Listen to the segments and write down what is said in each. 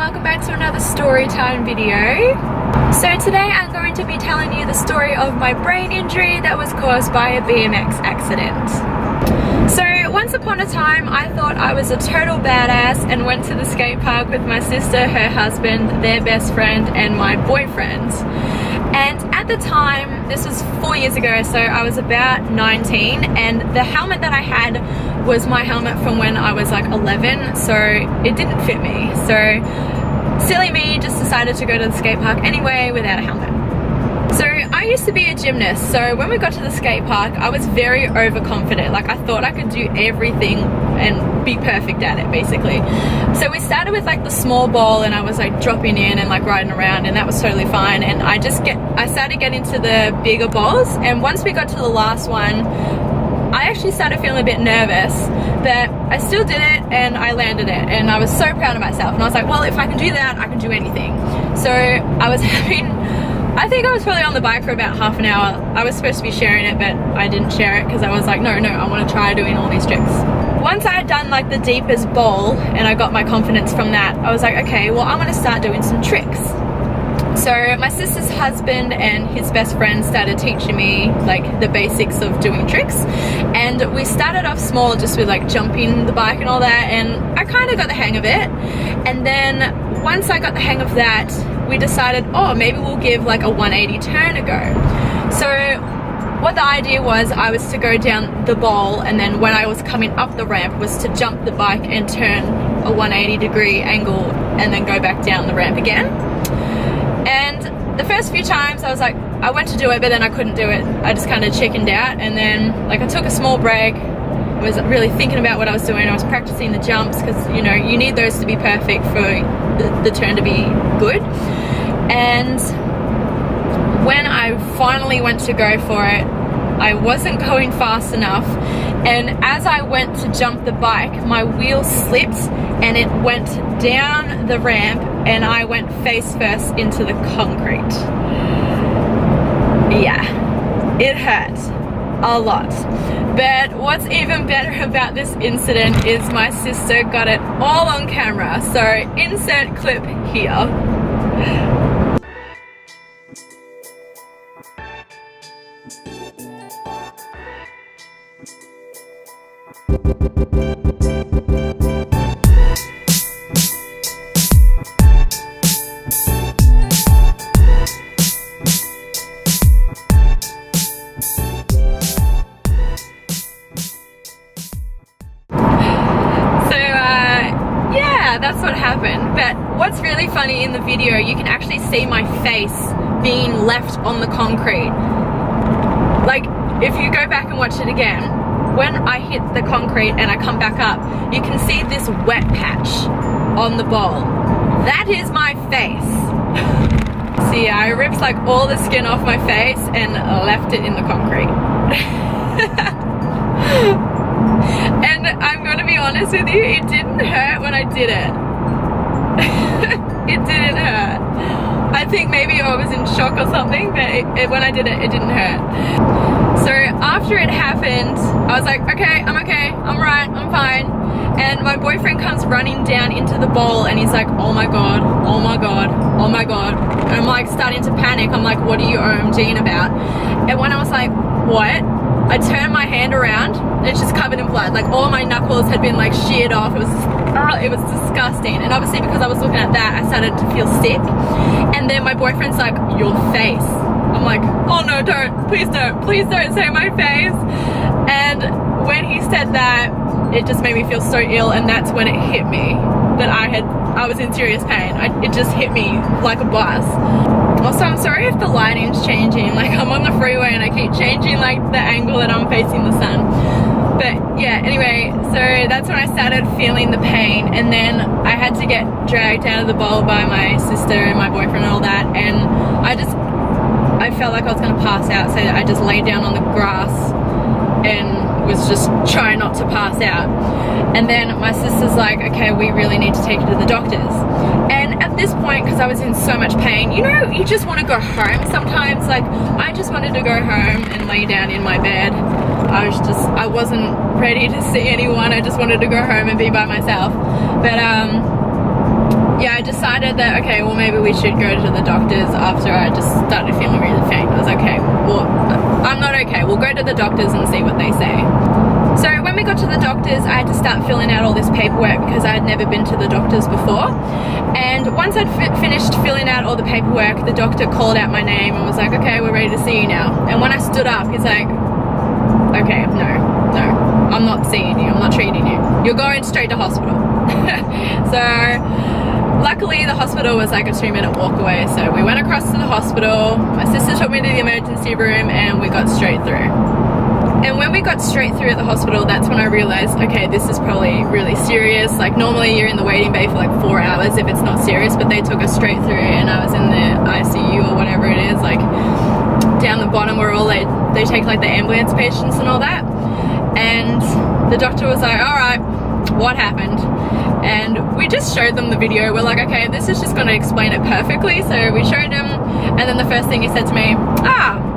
welcome back to another story time video. So today I'm going to be telling you the story of my brain injury that was caused by a BMX accident. So once upon a time I thought I was a total badass and went to the skate park with my sister, her husband, their best friend and my boyfriend. And at the time, this was 4 years ago, so I was about 19, and the helmet that I had was my helmet from when I was like 11, so it didn't fit me. So silly me just decided to go to the skate park anyway without a helmet. So I used to be a gymnast, so when we got to the skate park I was very overconfident. Like I thought I could do everything and be perfect at it basically. So we started with like the small ball and I was like dropping in and like riding around, and that was totally fine. And I started getting to the bigger balls, and once we got to the last one I actually started feeling a bit nervous, but I still did it and I landed it, and I was so proud of myself, and I was like, well, if I can do that I can do anything. So I think I was probably on the bike for about half an hour. I was supposed to be sharing it, but I didn't share it because I was like, no, I want to try doing all these tricks. Once I had done like the deepest bowl and I got my confidence from that, I was like, okay, well, I'm going to start doing some tricks. So my sister's husband and his best friend started teaching me like the basics of doing tricks, and we started off small just with like jumping the bike and all that, and I kind of got the hang of it. And then once I got the hang of that, we decided, oh, maybe we'll give like a 180 turn a go. So what the idea was, I was to go down the bowl, and then when I was coming up the ramp was to jump the bike and turn a 180 degree angle and then go back down the ramp again. And the first few times I was like, I went to do it, but then I couldn't do it. I just kind of chickened out, and then like I took a small break. I was really thinking about what I was doing. I was practicing the jumps because, you know, you need those to be perfect for the turn to be good. And when I finally went to go for it, I wasn't going fast enough, and as I went to jump the bike, my wheel slipped and it went down the ramp, and I went face first into the concrete. Yeah, it hurt a lot. But what's even better about this incident is my sister got it all on camera, so insert clip here. That's what happened. But what's really funny in the video, you can actually see my face being left on the concrete. Like if you go back and watch it again, when I hit the concrete and I come back up, you can see this wet patch on the bowl. That is my face. See, I ripped like all the skin off my face and left it in the concrete. And I'm gonna be honest with you, it didn't hurt when I did it. It didn't hurt. I think maybe I was in shock or something, but when I did it, it didn't hurt. So after it happened, I was like, okay, I'm right, I'm fine. And my boyfriend comes running down into the bowl and he's like, oh my god, oh my god, oh my god. And I'm like starting to panic. I'm like, what are you OMGing about? And when I was like, what? I turned my hand around and it's just covered in blood. Like all my knuckles had been like sheared off. It was disgusting. And obviously because I was looking at that, I started to feel sick. And then my boyfriend's like, your face. I'm like, oh no, please don't say my face. And when he said that, it just made me feel so ill, and that's when it hit me that I was in serious pain. It just hit me like a bus. Also, I'm sorry if the lighting's changing. Like I'm on the freeway and I keep changing like the angle that I'm facing the sun. But yeah, anyway, so that's when I started feeling the pain, and then I had to get dragged out of the bowl by my sister and my boyfriend and all that, and I felt like I was gonna pass out, so I just laid down on the grass and was just trying not to pass out. And then my sister's like, okay, we really need to take you to the doctors. And at this point, because I was in so much pain, you know, you just want to go home sometimes. Like I just wanted to go home and lay down in my bed. I wasn't ready to see anyone. I just wanted to go home and be by myself. But yeah, I decided decided that, okay, well maybe we should go to the doctors after I just started feeling really faint. I was like, okay, well, I'm not okay. We'll go to the doctors and see what they say. So when we got to the doctors, I had to start filling out all this paperwork because I had never been to the doctors before. And once I'd finished filling out all the paperwork, the doctor called out my name and was like, okay, we're ready to see you now. And when I stood up, he's like, okay, no, I'm not seeing you, I'm not treating you. You're going straight to hospital. So luckily the hospital was like a 2-minute walk away. So we went across to the hospital. My sister took me to the emergency room and we got straight through. And when we got straight through at the hospital, that's when I realized, okay, this is probably really serious. Like normally you're in the waiting bay for like 4 hours if it's not serious, but they took us straight through and I was in the ICU or whatever it is, like down the bottom where all they take like the ambulance patients and all that. And the doctor was like, all right, what happened? And we just showed them the video. We're like, okay, this is just going to explain it perfectly. So we showed him, and then the first thing he said to me,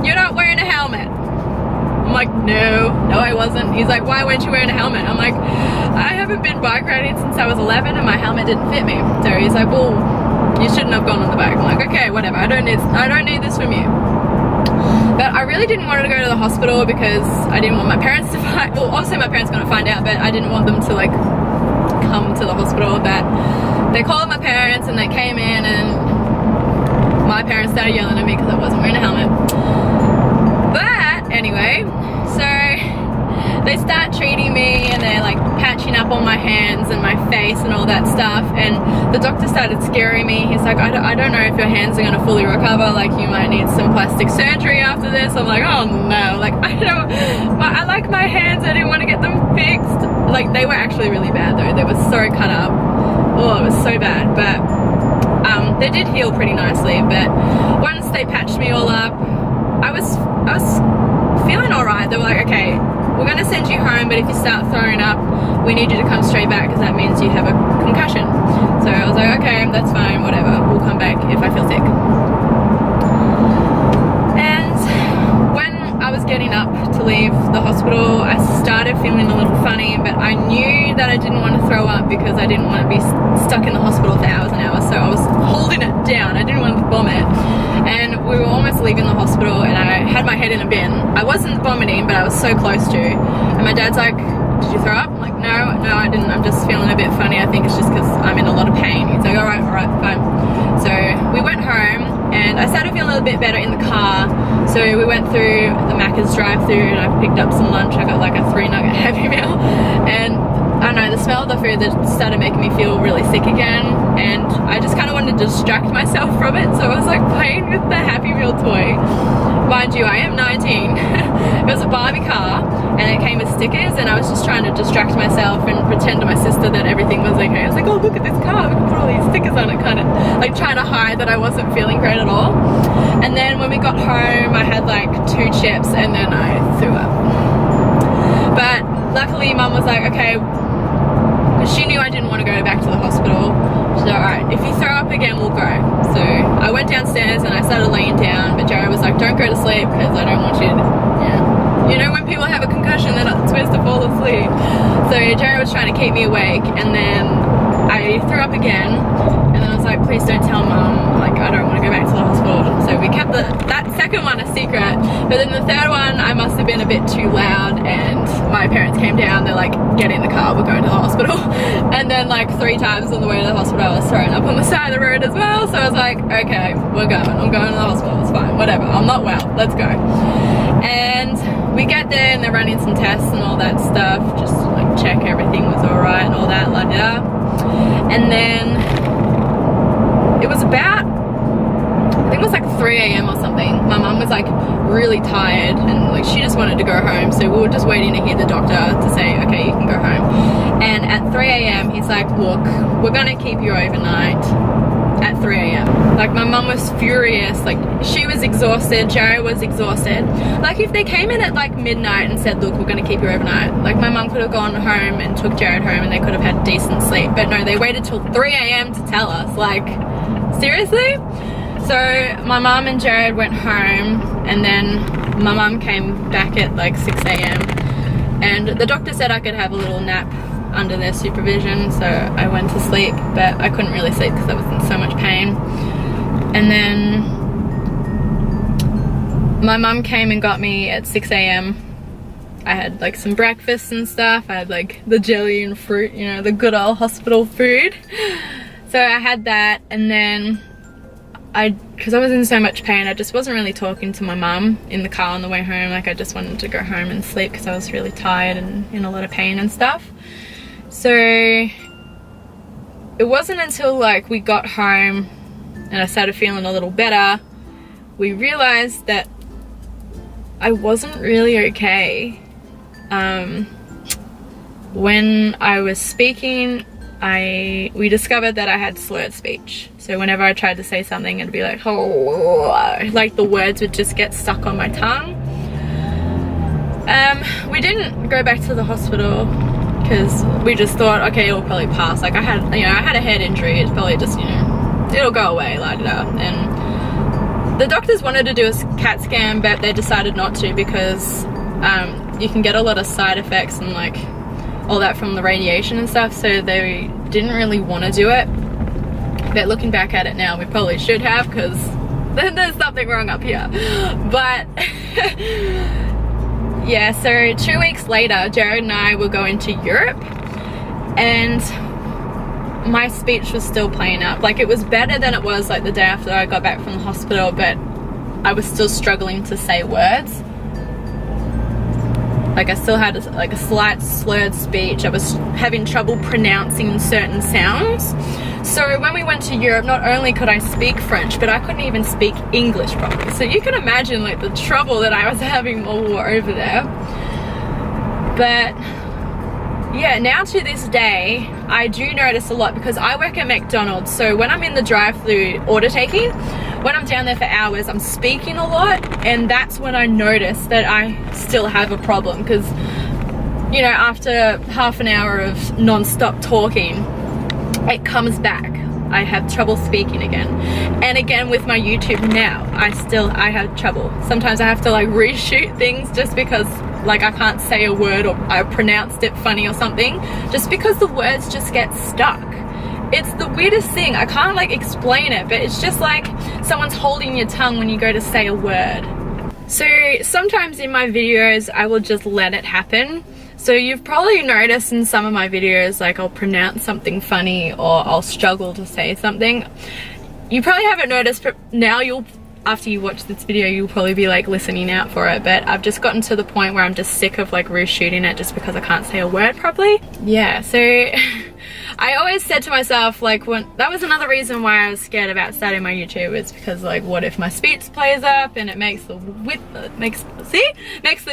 you're not wearing a helmet. I'm like, no, I wasn't. He's like, why weren't you wearing a helmet? I'm like, I haven't been bike riding since I was 11 and my helmet didn't fit me. So he's like, well, you shouldn't have gone on the bike. I'm like, okay, whatever, I don't need this from you. But I really didn't want to go to the hospital because I didn't want my parents to find, well, obviously my parents are going to find out, but I didn't want them to like come to the hospital. But they called my parents and they came in and my parents started yelling at me because I wasn't wearing a helmet. But anyway, so they start treating me and they're like patching up on my hands and my face and all that stuff, and the doctor started scaring me. He's like, I don't know if your hands are going to fully recover, like you might need some plastic surgery after this. I'm like, oh no, like I like my hands, I didn't want to get them fixed. Like they were actually really bad though, they were so cut up. Oh, it was so bad, but they did heal pretty nicely. But once they patched me all up, I was feeling alright. They were like, okay, we're going to send you home, but if you start throwing up, we need you to come straight back because that means you have a concussion. So I was like, okay, that's fine, whatever, we'll come back if I feel sick. And when I was getting up to leave the hospital, I started feeling a little funny, but I knew that I didn't want to throw up because I didn't want to be stuck in the hospital for hours and hours, so I was holding it down. I didn't want to vomit. And we were almost leaving the hospital and I had my head in a bin. I wasn't vomiting, but I was so close to. And my dad's like, did you throw up? I'm like, no, I didn't. I'm just feeling a bit funny. I think it's just because I'm in a lot of pain. He's like, all right, fine. So we went home and I started feeling a little bit better in the car. So we went through the Macca's drive-thru and I picked up some lunch. I got like a 3-nugget Happy Meal. And I don't know, the smell of the food that started making me feel really sick again, and I just kind of wanted to distract myself from it, so I was like playing with the Happy Meal toy. Mind you, I am 19. It was a Barbie car and it came with stickers, and I was just trying to distract myself and pretend to my sister that everything was okay. I was like, oh, look at this car, we can put all these stickers on it, kind of like trying to hide that I wasn't feeling great at all. And then when we got home, I had like 2 chips and then I threw up. But luckily Mum was like, okay, she knew I didn't want to go back to the hospital. She's like, alright, if you throw up again, we'll go. So I went downstairs and I started laying down, but Jared was like, don't go to sleep because I don't want you to, you know, when people have a concussion, they're not supposed to fall asleep. So Jared was trying to keep me awake, and then I threw up again, and then I was like, please don't tell Mum, like I don't want to go back to the hospital. So we kept that second one a secret, but then the third one I must have been a bit too loud, and my parents came down, they're like, get in the car, we're going to the hospital. And then like 3 times on the way to the hospital I was thrown up on the side of the road as well. So I was like, okay, I'm going to the hospital, it's fine, whatever, I'm not well, let's go. And we get there and they're running some tests and all that stuff, just to like check everything was alright and all that, and then it was about, I think it was like 3 a.m. or something. My mum was like really tired and like she just wanted to go home, so we were just waiting to hear the doctor to say, okay, you can go home. And at 3 a.m. he's like, look, we're gonna keep you overnight at 3 a.m. Like my mum was furious, like she was exhausted, Jared was exhausted. Like if they came in at like midnight and said, look, we're gonna keep you overnight, like my mum could have gone home and took Jared home and they could have had decent sleep, but no, they waited till 3 a.m. to tell us. Like seriously? So my mum and Jared went home, and then my mum came back at like 6 a.m. and the doctor said I could have a little nap under their supervision, so I went to sleep, but I couldn't really sleep because I was in so much pain. And then my mum came and got me at 6 AM. I had like some breakfast and stuff. I had like the jelly and fruit, you know, the good old hospital food. So I had that, and then because I was in so much pain, I just wasn't really talking to my mum in the car on the way home. Like, I just wanted to go home and sleep because I was really tired and in a lot of pain and stuff. So it wasn't until like we got home and I started feeling a little better, we realized that I wasn't really okay. When I was speaking, we discovered that I had slurred speech. So whenever I tried to say something, it'd be like, oh, like the words would just get stuck on my tongue. We didn't go back to the hospital because we just thought, okay, it'll probably pass. Like, I had a head injury. It's probably just, you know, it'll go away, la-da-da. And the doctors wanted to do a CAT scan, but they decided not to because you can get a lot of side effects and like all that from the radiation and stuff, so they didn't really want to do it. But looking back at it now, we probably should have, because there's something wrong up here. But yeah, so 2 weeks later, Jared and I were going to Europe, and my speech was still playing up. Like, it was better than it was like the day after I got back from the hospital, but I was still struggling to say words. Like, I still had a slight slurred speech. I was having trouble pronouncing certain sounds. So when we went to Europe, not only could I speak French, but I couldn't even speak English properly. So you can imagine like the trouble that I was having while we were over there. But yeah, now to this day, I do notice a lot because I work at McDonald's. So when I'm in the drive-thru order taking, when I'm down there for hours, I'm speaking a lot, and that's when I notice that I still have a problem, because, you know, after half an hour of non-stop talking, it comes back. I have trouble speaking again. And again with my YouTube now, I have trouble. Sometimes I have to like reshoot things just because like I can't say a word, or I pronounced it funny or something, just because the words just get stuck. It's the weirdest thing. I can't like explain it, but it's just like someone's holding your tongue when you go to say a word. So sometimes in my videos, I will just let it happen. So you've probably noticed in some of my videos, like I'll pronounce something funny or I'll struggle to say something. You probably haven't noticed, but now after you watch this video, you'll probably be like listening out for it. But I've just gotten to the point where I'm just sick of like reshooting it just because I can't say a word properly. Yeah, so I always said to myself, like, that was another reason why I was scared about starting my YouTube, is because like, what if my speech plays up and it makes the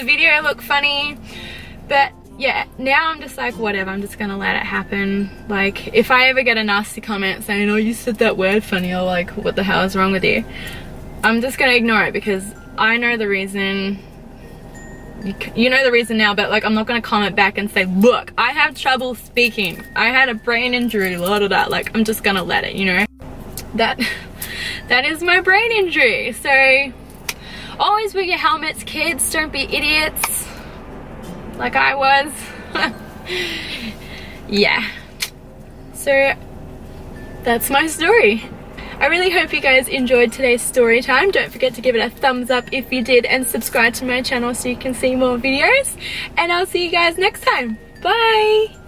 video look funny? But yeah, now I'm just like, whatever, I'm just gonna let it happen. Like, if I ever get a nasty comment saying, oh, you said that word funny, or like, what the hell is wrong with you? I'm just gonna ignore it, because I know the reason. You know the reason now, but like, I'm not gonna comment back and say, look, I have trouble speaking, I had a brain injury, la da da. Like, I'm just gonna let it, you know? That is my brain injury. So always wear your helmets, kids, don't be idiots like I was. Yeah, so that's my story. I really hope you guys enjoyed today's story time. Don't forget to give it a thumbs up if you did, and subscribe to my channel so you can see more videos. And I'll see you guys next time. Bye!